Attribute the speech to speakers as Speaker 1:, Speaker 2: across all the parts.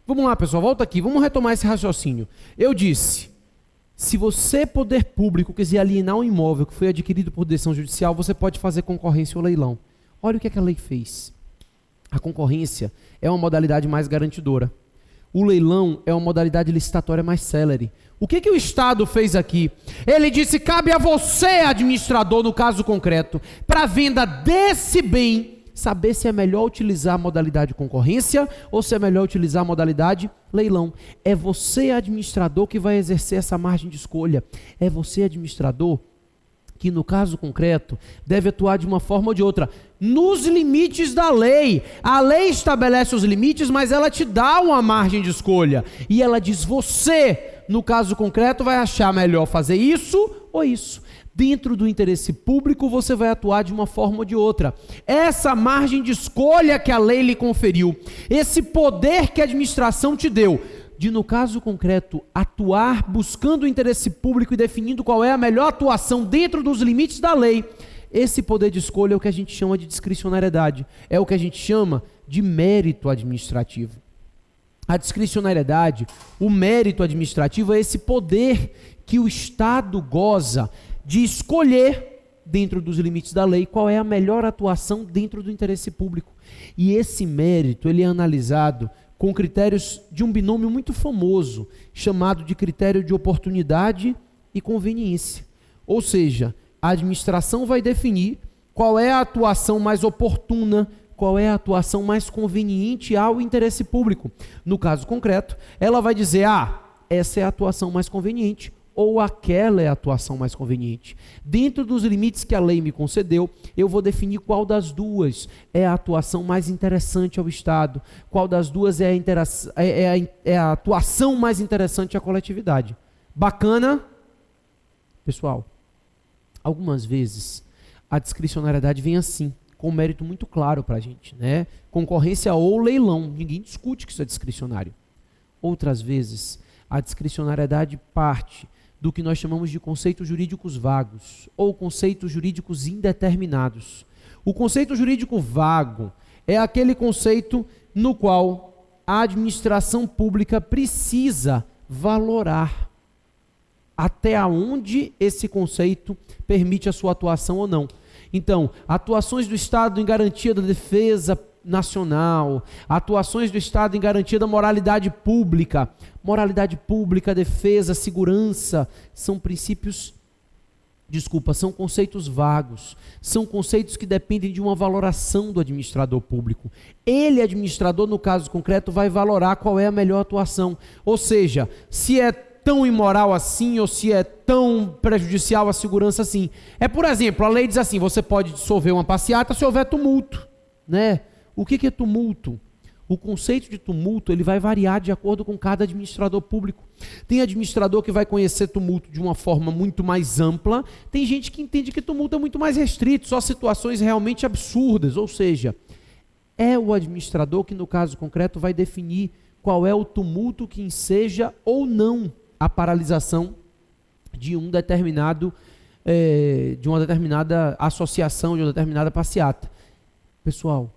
Speaker 1: Vamos lá, pessoal, volta aqui, vamos retomar esse raciocínio. Eu disse, se você, poder público, quiser alienar um imóvel que foi adquirido por decisão judicial, você pode fazer concorrência ou leilão. Olha o que a lei fez. A concorrência é uma modalidade mais garantidora. O leilão é uma modalidade licitatória mais célere. O que o Estado fez aqui? Ele disse, cabe a você, administrador, no caso concreto, para a venda desse bem, saber se é melhor utilizar a modalidade concorrência ou se é melhor utilizar a modalidade leilão. É você, administrador, que vai exercer essa margem de escolha. É você, administrador, que no caso concreto deve atuar de uma forma ou de outra, nos limites da lei. A lei estabelece os limites, mas ela te dá uma margem de escolha. E ela diz, você, no caso concreto, vai achar melhor fazer isso ou isso. Dentro do interesse público, você vai atuar de uma forma ou de outra. Essa margem de escolha que a lei lhe conferiu, esse poder que a administração te deu, de, no caso concreto, atuar buscando o interesse público e definindo qual é a melhor atuação dentro dos limites da lei, esse poder de escolha é o que a gente chama de discricionariedade, é o que a gente chama de mérito administrativo. A discricionariedade, o mérito administrativo é esse poder que o Estado goza de escolher, dentro dos limites da lei, qual é a melhor atuação dentro do interesse público. E esse mérito, ele é analisado com critérios de um binômio muito famoso, chamado de critério de oportunidade e conveniência. Ou seja, a administração vai definir qual é a atuação mais oportuna, qual é a atuação mais conveniente ao interesse público. No caso concreto, ela vai dizer, essa é a atuação mais conveniente, ou aquela é a atuação mais conveniente. Dentro dos limites que a lei me concedeu, eu vou definir qual das duas é a atuação mais interessante ao Estado, qual das duas é a atuação mais interessante à coletividade. Bacana? Pessoal, algumas vezes a discricionariedade vem assim, com um mérito muito claro para a gente, né? Concorrência ou leilão, ninguém discute que isso é discricionário. Outras vezes, a discricionariedade parte do que nós chamamos de conceitos jurídicos vagos ou conceitos jurídicos indeterminados. O conceito jurídico vago é aquele conceito no qual a administração pública precisa valorar até onde esse conceito permite a sua atuação ou não. Então, atuações do Estado em garantia da defesa nacional, atuações do Estado em garantia da moralidade pública, defesa, segurança, são são conceitos vagos, são conceitos que dependem de uma valoração do administrador público. Ele, administrador, no caso concreto, vai valorar qual é a melhor atuação, ou seja, se é tão imoral assim ou se é tão prejudicial à segurança assim. Por exemplo, a lei diz assim, você pode dissolver uma passeata se houver tumulto, né? O que é tumulto? O conceito de tumulto ele vai variar de acordo com cada administrador público. Tem administrador que vai conhecer tumulto de uma forma muito mais ampla, tem gente que entende que tumulto é muito mais restrito, só situações realmente absurdas, ou seja, é o administrador que no caso concreto vai definir qual é o tumulto que enseja ou não a paralisação de uma determinada associação, de uma determinada passeata. Pessoal,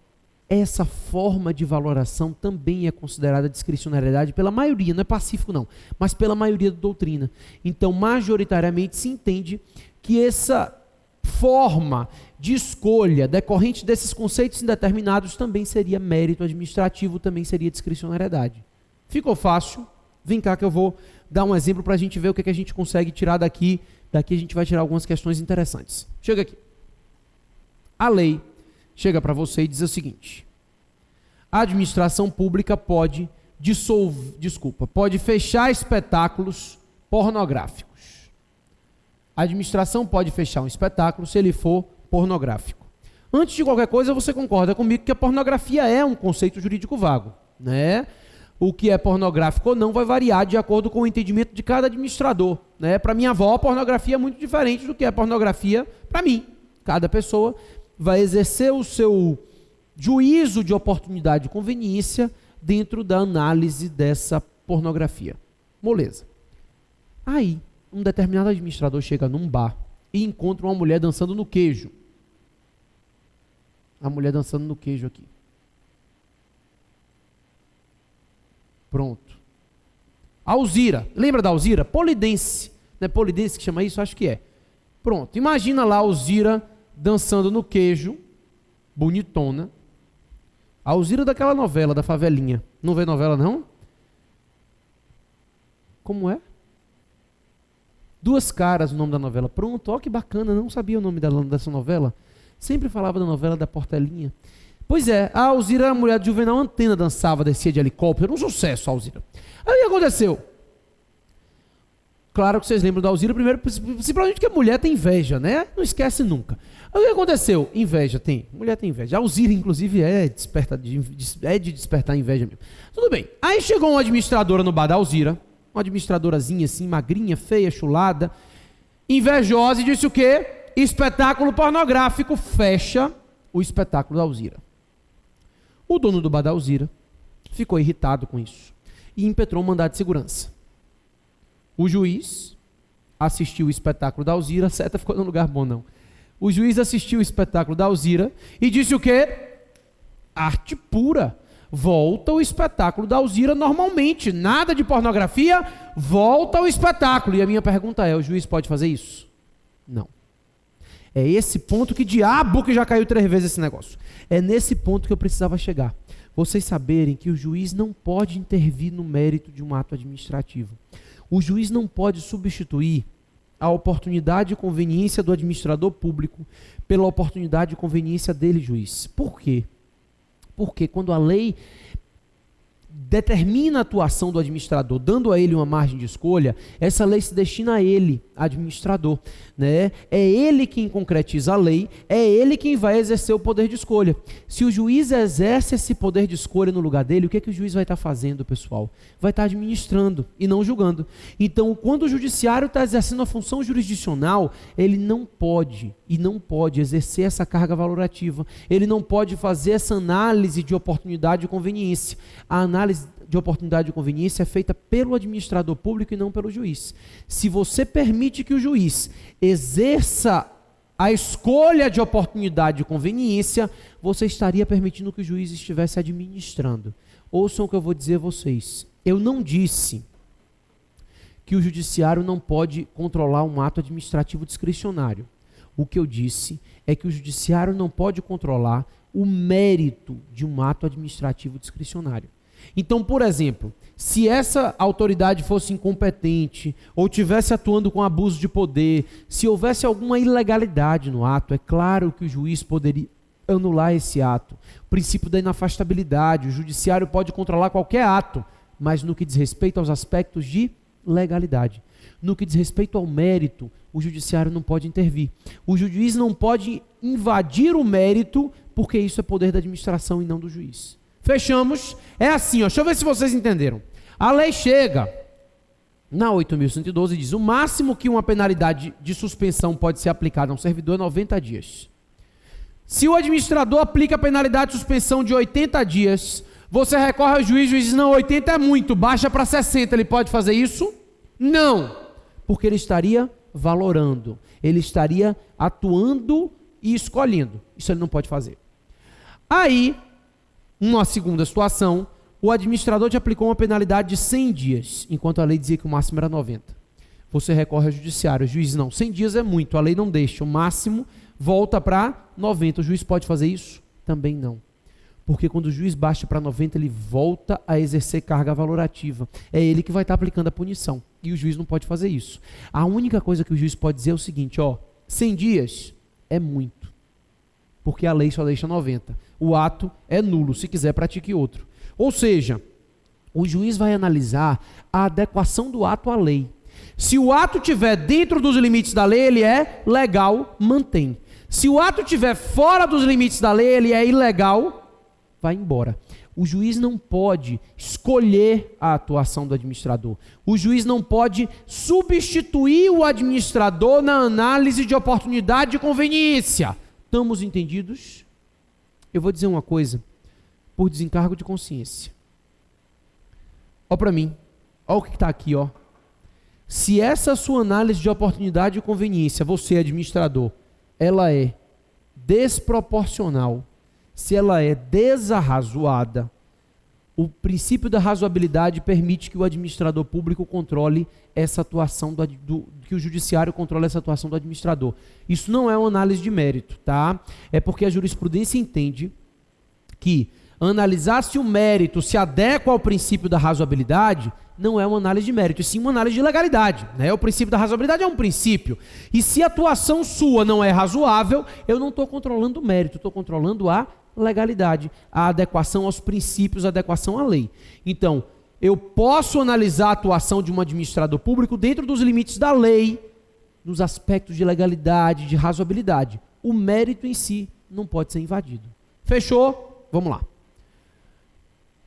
Speaker 1: essa forma de valoração também é considerada discricionariedade pela maioria, não é pacífico não, mas pela maioria da doutrina. Então, majoritariamente se entende que essa forma de escolha decorrente desses conceitos indeterminados também seria mérito administrativo, também seria discricionariedade. Ficou fácil? Vem cá que eu vou dar um exemplo para a gente ver o que a gente consegue tirar daqui. Daqui a gente vai tirar algumas questões interessantes. Chega aqui. A lei chega para você e diz o seguinte: a administração pública pode fechar espetáculos pornográficos. A administração pode fechar um espetáculo se ele for pornográfico. Antes de qualquer coisa, você concorda comigo que a pornografia é um conceito jurídico vago, né? O que é pornográfico ou não vai variar de acordo com o entendimento de cada administrador, né? Para minha avó, a pornografia é muito diferente do que é pornografia para mim. Cada pessoa vai exercer o seu juízo de oportunidade e conveniência dentro da análise dessa pornografia. Moleza. Aí, um determinado administrador chega num bar e encontra uma mulher dançando no queijo. A mulher dançando no queijo aqui. Pronto. Alzira. Lembra da Alzira? Polidense. Não é Polidense que chama isso? Acho que é. Pronto. Imagina lá a Alzira dançando no queijo, bonitona. A Alzira daquela novela, da favelinha. Não vê novela, não? Como é? Duas Caras, o nome da novela. Pronto, ó que bacana, não sabia o nome dessa novela. Sempre falava da novela da Portelinha. Pois é, a Alzira era a mulher de Juvenal Antena, dançava, descia de helicóptero, um sucesso a Alzira. Aí o que aconteceu? Claro que vocês lembram da Alzira, primeiro, principalmente que a mulher tem inveja, né? Não esquece nunca. Aí o que aconteceu? Inveja, tem. Mulher tem inveja. A Alzira, inclusive, é de despertar inveja mesmo. Tudo bem. Aí chegou uma administradora no bar da Alzira, uma administradorazinha assim, magrinha, feia, chulada, invejosa, e disse o quê? Espetáculo pornográfico, fecha o espetáculo da Alzira. O dono do bar da Alzira ficou irritado com isso e impetrou um mandado de segurança. O juiz assistiu o espetáculo da Alzira, a seta ficou no lugar bom não. O juiz assistiu o espetáculo da Alzira e disse o quê? Arte pura. Volta o espetáculo da Alzira normalmente, nada de pornografia, volta ao espetáculo. E a minha pergunta é, o juiz pode fazer isso? Não. É esse ponto que diabo que já caiu 3 vezes esse negócio. É nesse ponto que eu precisava chegar. Vocês saberem que o juiz não pode intervir no mérito de um ato administrativo. O juiz não pode substituir a oportunidade e conveniência do administrador público pela oportunidade e conveniência dele, juiz. Por quê? Porque quando a lei determina a atuação do administrador, dando a ele uma margem de escolha, essa lei se destina a ele, administrador, né? É ele quem concretiza a lei, é ele quem vai exercer o poder de escolha. Se o juiz exerce esse poder de escolha no lugar dele, o que é que o juiz vai estar fazendo, pessoal? Vai estar administrando e não julgando. Então, quando o judiciário está exercendo a função jurisdicional, ele não pode exercer essa carga valorativa, ele não pode fazer essa análise de oportunidade e conveniência. A análise de oportunidade e conveniência é feita pelo administrador público e não pelo juiz. Se você permite que o juiz exerça a escolha de oportunidade e conveniência, você estaria permitindo que o juiz estivesse administrando. Ouçam o que eu vou dizer a vocês. Eu não disse que o judiciário não pode controlar um ato administrativo discricionário. O que eu disse é que o judiciário não pode controlar o mérito de um ato administrativo discricionário. Então, por exemplo, se essa autoridade fosse incompetente ou tivesse atuando com abuso de poder, se houvesse alguma ilegalidade no ato, é claro que o juiz poderia anular esse ato. O princípio da inafastabilidade, o judiciário pode controlar qualquer ato, mas no que diz respeito aos aspectos de legalidade. No que diz respeito ao mérito, o judiciário não pode intervir. O juiz não pode invadir o mérito, porque isso é poder da administração e não do juiz. Fechamos? É assim, ó, deixa eu ver se vocês entenderam. A lei chega na 8.112 e diz: o máximo que uma penalidade de suspensão pode ser aplicada a um servidor é 90 dias. Se o administrador aplica a penalidade de suspensão de 80 dias, você recorre ao juiz, o juiz diz: não, 80 é muito, baixa para 60, ele pode fazer isso? Não, porque ele estaria valorando, ele estaria atuando e escolhendo. Isso ele não pode fazer. Aí, uma segunda situação, o administrador te aplicou uma penalidade de 100 dias, enquanto a lei dizia que o máximo era 90. Você recorre ao judiciário, o juiz não, 100 dias é muito, a lei não deixa, o máximo volta para 90. O juiz pode fazer isso? Também não. Porque quando o juiz baixa para 90, ele volta a exercer carga valorativa. É ele que vai estar aplicando a punição. E o juiz não pode fazer isso. A única coisa que o juiz pode dizer é o seguinte, ó, 100 dias é muito. Porque a lei só deixa 90. O ato é nulo, se quiser pratique outro. Ou seja, o juiz vai analisar a adequação do ato à lei. Se o ato estiver dentro dos limites da lei, ele é legal, mantém. Se o ato estiver fora dos limites da lei, ele é ilegal, vai embora. O juiz não pode escolher a atuação do administrador. O juiz não pode substituir o administrador na análise de oportunidade e conveniência. Estamos entendidos? Eu vou dizer uma coisa, por desencargo de consciência. Ó para mim, ó o que está aqui, ó. Se essa sua análise de oportunidade e conveniência, você administrador, ela é desproporcional, se ela é desarrazoada, O princípio da razoabilidade permite que o administrador público controle essa atuação que o judiciário controle essa atuação do administrador. Isso não é uma análise de mérito, tá? É porque a jurisprudência entende que analisar se o mérito se adequa ao princípio da razoabilidade não é uma análise de mérito, e sim uma análise de legalidade, né? O princípio da razoabilidade é um princípio. E se a atuação sua não é razoável, eu não estou controlando o mérito, estou controlando a legalidade, a adequação aos princípios, a adequação à lei. Então, eu posso analisar a atuação de um administrador público dentro dos limites da lei, nos aspectos de legalidade, de razoabilidade. O mérito em si não pode ser invadido. Fechou? Vamos lá.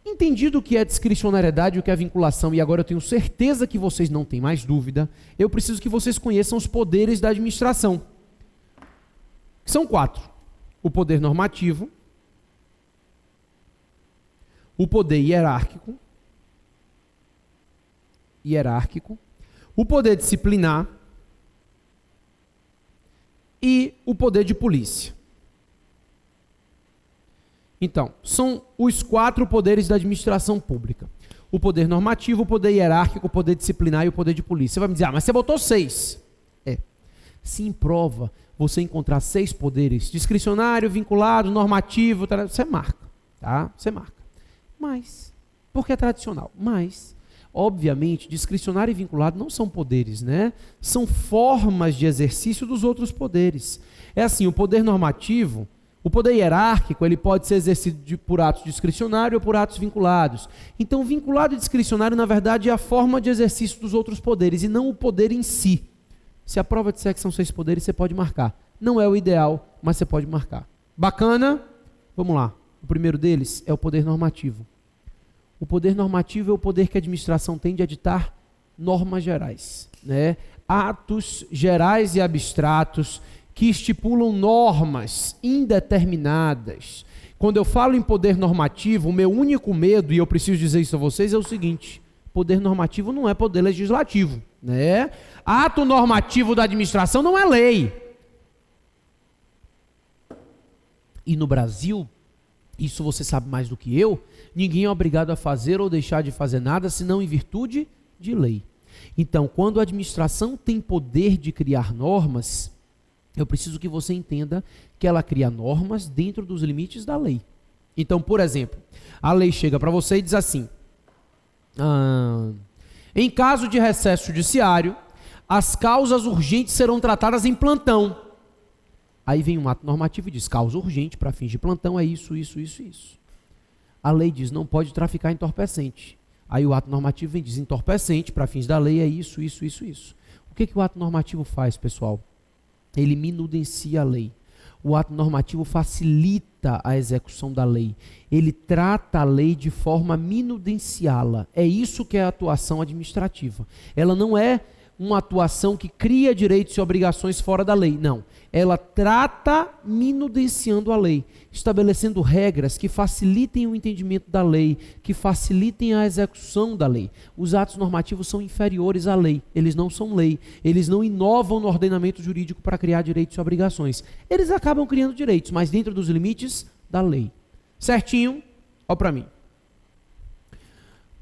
Speaker 1: Entendido o que é discricionariedade e o que é vinculação, e agora eu tenho certeza que vocês não têm mais dúvida, eu preciso que vocês conheçam os poderes da administração. São 4. O poder normativo, o poder hierárquico, o poder disciplinar e o poder de polícia. Então, são os 4 poderes da administração pública. O poder normativo, o poder hierárquico, o poder disciplinar e o poder de polícia. Você vai me dizer, mas você botou 6. Se em prova você encontrar 6 poderes, discricionário, vinculado, normativo, você marca, tá? Você marca. Mas, porque é tradicional, mas, obviamente, discricionário e vinculado não são poderes, né? São formas de exercício dos outros poderes. É assim, o poder normativo, o poder hierárquico, ele pode ser exercido por atos discricionários ou por atos vinculados. Então, vinculado e discricionário, na verdade, é a forma de exercício dos outros poderes e não o poder em si. Se a prova disser que são 6 poderes, você pode marcar. Não é o ideal, mas você pode marcar. Bacana? Vamos lá. O primeiro deles é o poder normativo. O poder normativo é o poder que a administração tem de editar normas gerais, né? Atos gerais e abstratos que estipulam normas indeterminadas. Quando eu falo em poder normativo, o meu único medo, e eu preciso dizer isso a vocês, é o seguinte: poder normativo não é poder legislativo, né? Ato normativo da administração não é lei. E no Brasil, isso você sabe mais do que eu, ninguém é obrigado a fazer ou deixar de fazer nada, senão em virtude de lei. Então, quando a administração tem poder de criar normas, eu preciso que você entenda que ela cria normas dentro dos limites da lei. Então, por exemplo, a lei chega para você e diz assim: em caso de recesso judiciário, as causas urgentes serão tratadas em plantão. Aí vem um ato normativo e diz: causa urgente para fins de plantão é isso, isso, isso, isso. A lei diz: não pode traficar entorpecente. Aí o ato normativo vem e diz: entorpecente para fins da lei é isso, isso, isso, isso. O que o ato normativo faz, pessoal? Ele minudencia a lei. O ato normativo facilita a execução da lei. Ele trata a lei de forma a minudenciá-la. É isso que é a atuação administrativa. Ela não é uma atuação que cria direitos e obrigações fora da lei. Não. Ela trata minudenciando a lei, estabelecendo regras que facilitem o entendimento da lei, que facilitem a execução da lei. Os atos normativos são inferiores à lei. Eles não são lei. Eles não inovam no ordenamento jurídico para criar direitos e obrigações. Eles acabam criando direitos, mas dentro dos limites da lei. Certinho? Olha para mim.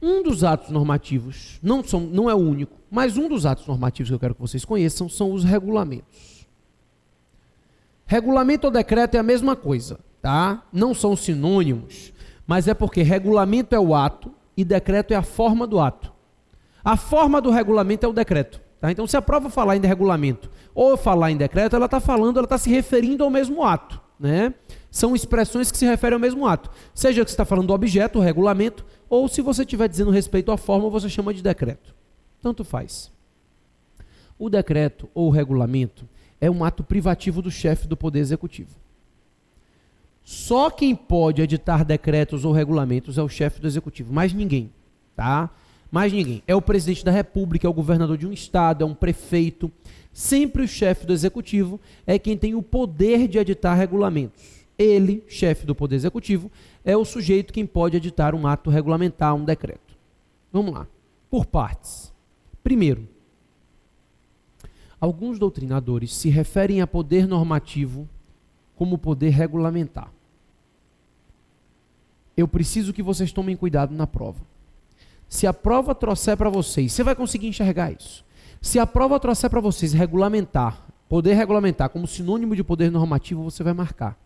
Speaker 1: Um dos atos normativos, não é o único, mas um dos atos normativos que eu quero que vocês conheçam são os regulamentos. Regulamento ou decreto é a mesma coisa, tá? Não são sinônimos, mas é porque regulamento é o ato e decreto é a forma do ato. A forma do regulamento é o decreto, tá? Então, se a prova falar em regulamento ou falar em decreto, ela está se referindo ao mesmo ato, né? São expressões que se referem ao mesmo ato. Seja que você está falando do objeto, o regulamento, ou se você estiver dizendo respeito à forma, você chama de decreto. Tanto faz. O decreto ou o regulamento é um ato privativo do chefe do Poder Executivo. Só quem pode editar decretos ou regulamentos é o chefe do Executivo, mais ninguém, tá? Mais ninguém. É o presidente da República, é o governador de um estado, é um prefeito. Sempre o chefe do Executivo é quem tem o poder de editar regulamentos. Ele, chefe do Poder Executivo, é o sujeito quem pode editar um ato regulamentar, um decreto. Vamos lá, por partes. Primeiro, alguns doutrinadores se referem a poder normativo como poder regulamentar. eu preciso que vocês tomem cuidado na prova. Se a prova trouxer para vocês, você vai conseguir enxergar isso. Se a prova trouxer para vocês poder regulamentar como sinônimo de poder normativo, você vai marcar.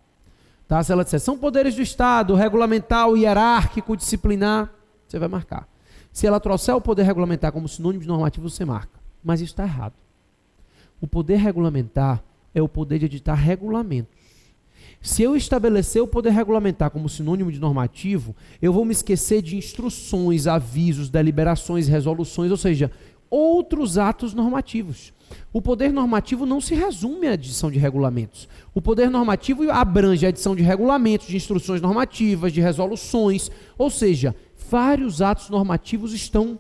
Speaker 1: Tá? Se ela disser, são poderes do Estado, regulamentar, hierárquico, disciplinar, você vai marcar. Se ela trouxer o poder regulamentar como sinônimo de normativo, você marca. Mas isso está errado. O poder regulamentar é o poder de editar regulamentos. Se eu estabelecer o poder regulamentar como sinônimo de normativo, eu vou me esquecer de instruções, avisos, deliberações, resoluções, ou seja, outros atos normativos. O poder normativo não se resume à edição de regulamentos. O poder normativo abrange a edição de regulamentos, de instruções normativas, de resoluções, ou seja, vários atos normativos estão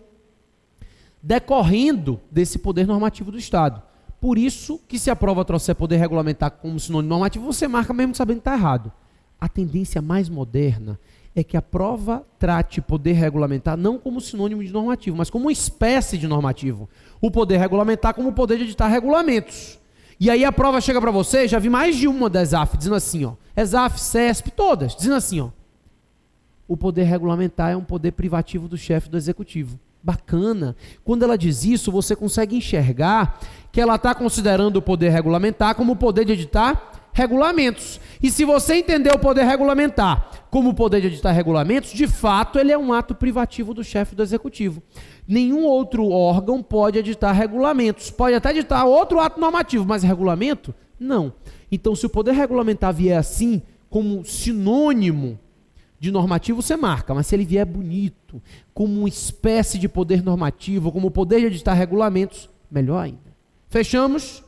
Speaker 1: decorrendo desse poder normativo do Estado. Por isso que se a prova trouxer poder regulamentar como sinônimo normativo, você marca mesmo sabendo que está errado. A tendência mais moderna é que a prova trate poder regulamentar não como sinônimo de normativo, mas como uma espécie de normativo. O poder regulamentar como o poder de editar regulamentos. E aí a prova chega para você, já vi mais de uma da ESAF, dizendo assim, ó, ESAF, CESP, todas, dizendo assim, ó, o poder regulamentar é um poder privativo do chefe do executivo. Bacana. Quando ela diz isso, você consegue enxergar que ela está considerando o poder regulamentar como o poder de editar regulamentos. E se você entender o poder regulamentar como o poder de editar regulamentos, de fato ele é um ato privativo do chefe do executivo. Nenhum outro órgão pode editar regulamentos. Pode até editar outro ato normativo, mas regulamento, não. Então, se o poder regulamentar vier assim, como sinônimo de normativo, você marca, mas se ele vier bonito, como uma espécie de poder normativo, como o poder de editar regulamentos, melhor ainda. Fechamos?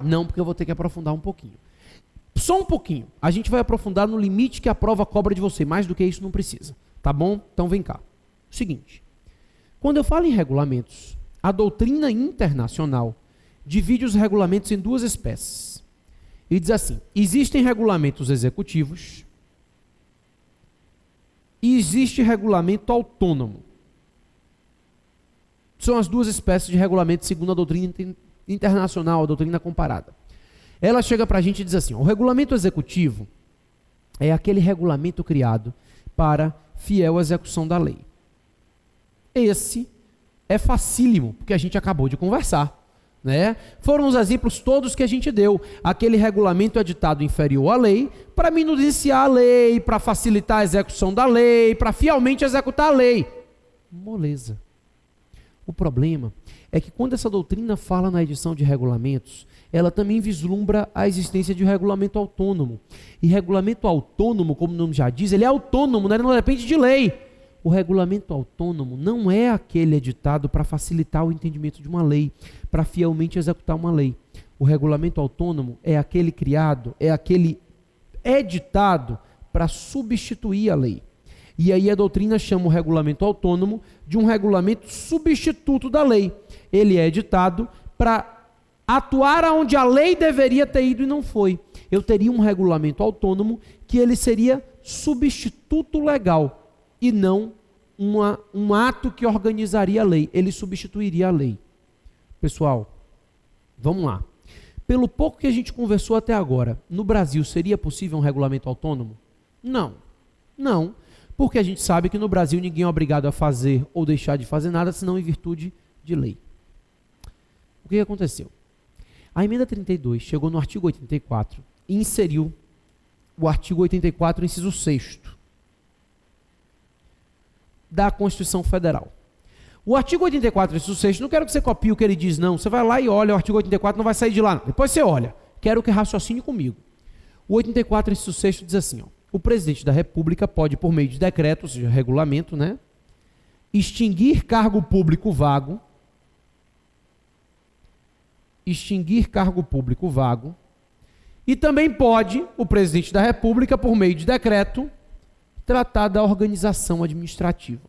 Speaker 1: Não, porque eu vou ter que aprofundar um pouquinho. Só um pouquinho. A gente vai aprofundar no limite que a prova cobra de você. Mais do que isso não precisa. Tá bom? Então vem cá. Seguinte. Quando eu falo em regulamentos, a doutrina internacional divide os regulamentos em duas espécies. E diz assim, existem regulamentos executivos e existe regulamento autônomo. São as duas espécies de regulamento segundo a doutrina internacional, a doutrina comparada. Ela chega para a gente e diz assim, o regulamento executivo é aquele regulamento criado para fiel execução da lei. Esse é facílimo, porque a gente acabou de conversar. Né? Foram os exemplos todos que a gente deu. Aquele regulamento editado inferior à lei, para minuciar a lei, para facilitar a execução da lei, para fielmente executar a lei. Moleza. O problema é que quando essa doutrina fala na edição de regulamentos, ela também vislumbra a existência de um regulamento autônomo. E regulamento autônomo, como o nome já diz, ele é autônomo, né? Ele não depende de lei. O regulamento autônomo não é aquele editado para facilitar o entendimento de uma lei, para fielmente executar uma lei. O regulamento autônomo é aquele criado, é aquele editado para substituir a lei. E aí a doutrina chama o regulamento autônomo de um regulamento substituto da lei. Ele é editado para atuar onde a lei deveria ter ido e não foi. Eu teria um regulamento autônomo que ele seria substituto legal e não um ato que organizaria a lei. Ele substituiria a lei. Pessoal, vamos lá. Pelo pouco que a gente conversou até agora, no Brasil seria possível um regulamento autônomo? Não. Não. Porque a gente sabe que no Brasil ninguém é obrigado a fazer ou deixar de fazer nada, senão em virtude de lei. O que aconteceu? A emenda 32 chegou no artigo 84 e inseriu o artigo 84, inciso 6º, da Constituição Federal. O artigo 84, inciso 6º, não quero que você copie o que ele diz, não. Você vai lá e olha, o artigo 84 não vai sair de lá. Depois você olha. Quero que raciocine comigo. O 84, inciso 6º diz assim, ó, o presidente da República pode, por meio de decreto, ou seja, regulamento, né, extinguir cargo público vago, e também pode, o presidente da República, por meio de decreto, tratar da organização administrativa.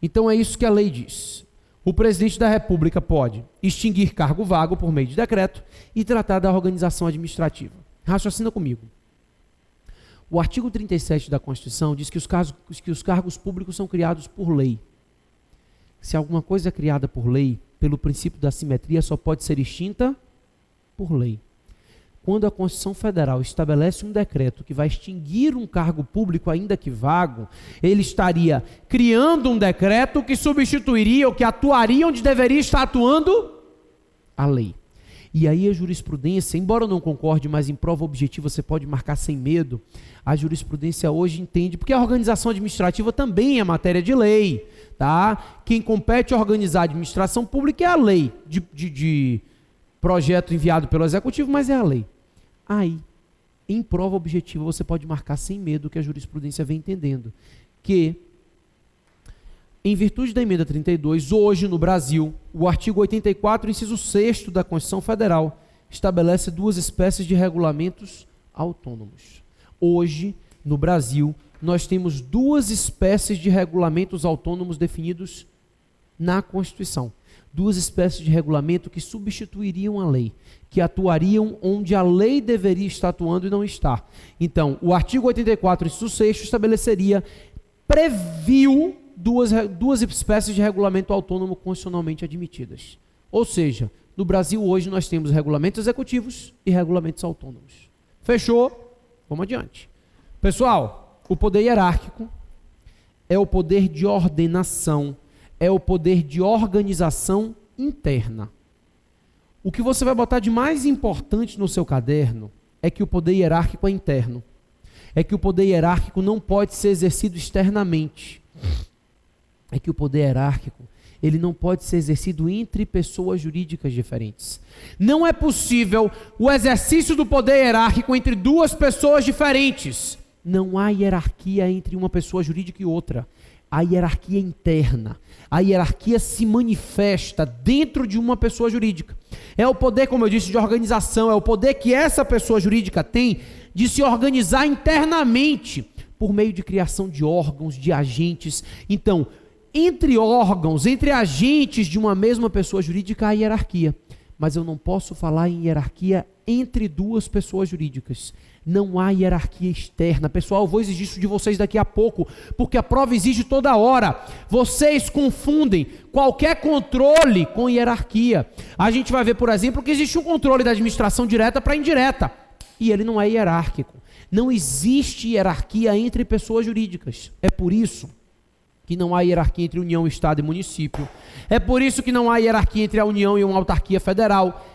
Speaker 1: Então é isso que a lei diz. O presidente da República pode extinguir cargo vago por meio de decreto e tratar da organização administrativa. Raciocina comigo. O artigo 37 da Constituição diz que os cargos públicos são criados por lei. Se alguma coisa é criada por lei, pelo princípio da simetria, só pode ser extinta por lei. quando a Constituição Federal estabelece um decreto que vai extinguir um cargo público, ainda que vago, ele estaria criando um decreto que substituiria ou que atuaria onde deveria estar atuando a lei. E aí a jurisprudência, embora eu não concorde, mas em prova objetiva você pode marcar sem medo, a jurisprudência hoje entende, porque a organização administrativa também é matéria de lei, tá? Quem compete a organizar a administração pública é a lei de projeto enviado pelo executivo, mas é a lei. Aí, em prova objetiva, você pode marcar sem medo que a jurisprudência vem entendendo que, em virtude da emenda 32, hoje no Brasil, o artigo 84, inciso 6º da Constituição Federal, estabelece duas espécies de regulamentos autônomos. Hoje, no Brasil, nós temos duas espécies de regulamentos autônomos definidos na Constituição. Duas espécies de regulamento que substituiriam a lei, que atuariam onde a lei deveria estar atuando e não está. Então, o artigo 84, inciso 6º, previu duas espécies de regulamento autônomo constitucionalmente admitidas. Ou seja, no Brasil hoje nós temos regulamentos executivos e regulamentos autônomos. Fechou? Vamos adiante. Pessoal, o poder hierárquico é o poder de ordenação, é o poder de organização interna. O que você vai botar de mais importante no seu caderno é que o poder hierárquico é interno. É que o poder hierárquico não pode ser exercido externamente. É que o poder hierárquico, ele não pode ser exercido entre pessoas jurídicas diferentes. Não é possível o exercício do poder hierárquico entre duas pessoas diferentes. Não há hierarquia entre uma pessoa jurídica e outra. A hierarquia é interna. A hierarquia se manifesta dentro de uma pessoa jurídica. É o poder, como eu disse, de organização, é o poder que essa pessoa jurídica tem de se organizar internamente por meio de criação de órgãos, de agentes. Então, entre órgãos, entre agentes de uma mesma pessoa jurídica, há hierarquia. Mas eu não posso falar em hierarquia entre duas pessoas jurídicas. Não há hierarquia externa. Pessoal, eu vou exigir isso de vocês daqui a pouco, porque a prova exige toda hora. Vocês confundem qualquer controle com hierarquia. A gente vai ver, por exemplo, que existe um controle da administração direta para indireta, e ele não é hierárquico. Não existe hierarquia entre pessoas jurídicas. É por isso que não há hierarquia entre União, Estado e município. É por isso que não há hierarquia entre a União e uma autarquia federal.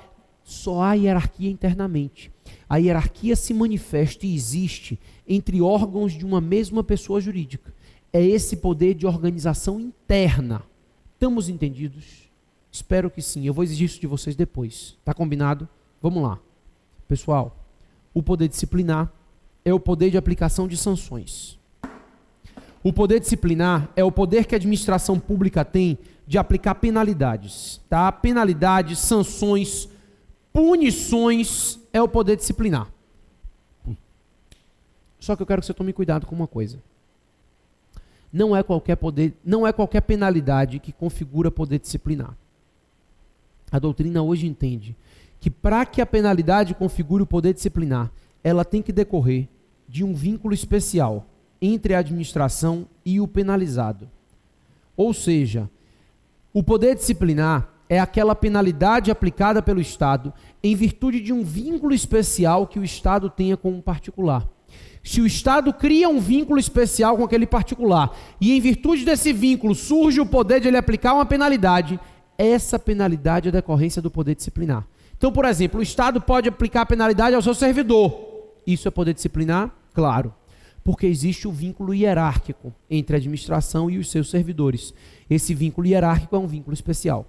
Speaker 1: Só há hierarquia internamente. A hierarquia se manifesta e existe entre órgãos de uma mesma pessoa jurídica. É esse poder de organização interna. Estamos entendidos? Espero que sim. Eu vou exigir isso de vocês depois. Tá combinado? Vamos lá. Pessoal, o poder disciplinar é o poder de aplicação de sanções. O poder disciplinar é o poder que a administração pública tem de aplicar penalidades. Tá? Penalidades, sanções, punições é o poder disciplinar. Só que eu quero que você tome cuidado com uma coisa. Não é qualquer penalidade que configura poder disciplinar. A doutrina hoje entende que para que a penalidade configure o poder disciplinar, ela tem que decorrer de um vínculo especial entre a administração e o penalizado. Ou seja, o poder disciplinar é aquela penalidade aplicada pelo Estado em virtude de um vínculo especial que o Estado tenha com um particular. Se o Estado cria um vínculo especial com aquele particular e em virtude desse vínculo surge o poder de ele aplicar uma penalidade, essa penalidade é decorrência do poder disciplinar. Então, por exemplo, o Estado pode aplicar a penalidade ao seu servidor. Isso é poder disciplinar? Claro. Porque existe o vínculo hierárquico entre a administração e os seus servidores. Esse vínculo hierárquico é um vínculo especial.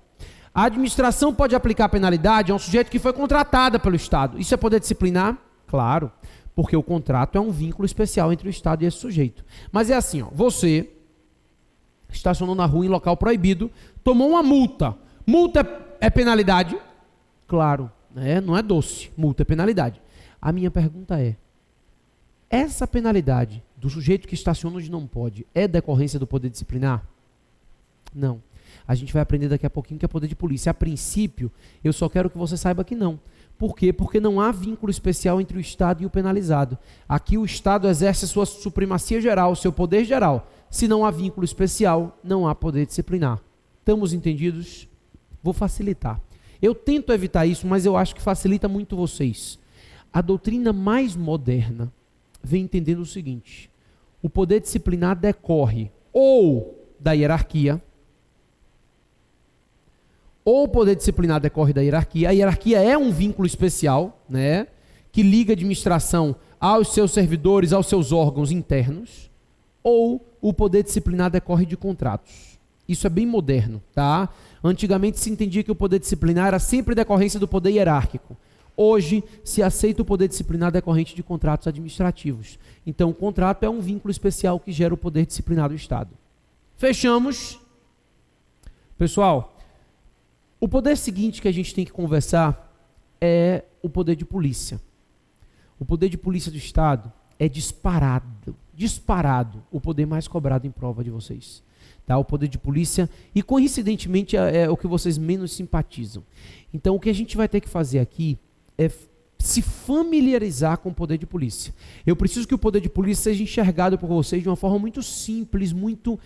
Speaker 1: A administração pode aplicar a penalidade a um sujeito que foi contratado pelo Estado. Isso é poder disciplinar? Claro, porque o contrato é um vínculo especial entre o Estado e esse sujeito. Mas é assim, ó, você estacionou na rua em local proibido, tomou uma multa. Multa é penalidade? Claro, né? Não é doce, multa é penalidade. A minha pergunta é, essa penalidade do sujeito que estaciona onde não pode é decorrência do poder disciplinar? Não. A gente vai aprender daqui a pouquinho que é poder de polícia. A princípio, eu só quero que você saiba que não. Por quê? Porque não há vínculo especial entre o Estado e o penalizado. Aqui o Estado exerce sua supremacia geral, seu poder geral. Se não há vínculo especial, não há poder disciplinar. Estamos entendidos? Vou facilitar. Eu tento evitar isso, mas eu acho que facilita muito vocês. A doutrina mais moderna vem entendendo o seguinte: o poder disciplinar decorre ou da hierarquia, ou o poder disciplinar decorre da hierarquia. A hierarquia é um vínculo especial, né, que liga a administração aos seus servidores, aos seus órgãos internos, ou o poder disciplinar decorre de contratos. Isso é bem moderno, tá? Antigamente se entendia que o poder disciplinar era sempre decorrência do poder hierárquico. Hoje se aceita o poder disciplinar decorrente de contratos administrativos. Então o contrato é um vínculo especial que gera o poder disciplinar do Estado. Fechamos. Pessoal, o poder seguinte que a gente tem que conversar é o poder de polícia. O poder de polícia do Estado é disparado o poder mais cobrado em prova de vocês. Tá? O poder de polícia, e coincidentemente é o que vocês menos simpatizam. Então o que a gente vai ter que fazer aqui é se familiarizar com o poder de polícia. Eu preciso que o poder de polícia seja enxergado por vocês de uma forma muito simples, muito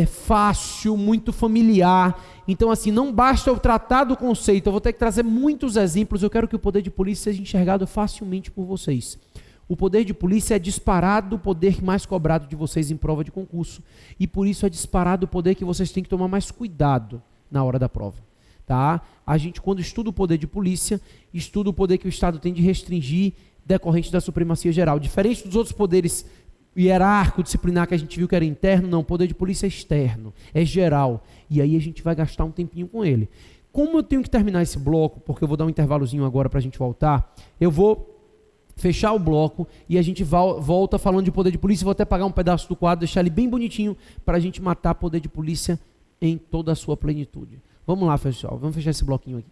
Speaker 1: fácil, muito familiar. Então assim, não basta eu tratar do conceito, eu vou ter que trazer muitos exemplos. Eu quero que o poder de polícia seja enxergado facilmente por vocês. O poder de polícia é disparado o poder mais cobrado de vocês em prova de concurso, e por isso é disparado o poder que vocês têm que tomar mais cuidado na hora da prova. Tá? A gente, quando estuda o poder de polícia, estuda o poder que o Estado tem de restringir decorrente da supremacia geral. Diferente dos outros poderes hierárquico, disciplinar que a gente viu que era interno, não, o poder de polícia é externo, é geral. E aí a gente vai gastar um tempinho com ele. Como eu tenho que terminar esse bloco, porque eu vou dar um intervalozinho agora para a gente voltar, eu vou fechar o bloco e a gente volta falando de poder de polícia. Vou até pagar um pedaço do quadro, deixar ele bem bonitinho para a gente matar poder de polícia em toda a sua plenitude. Vamos lá, pessoal, vamos fechar esse bloquinho aqui.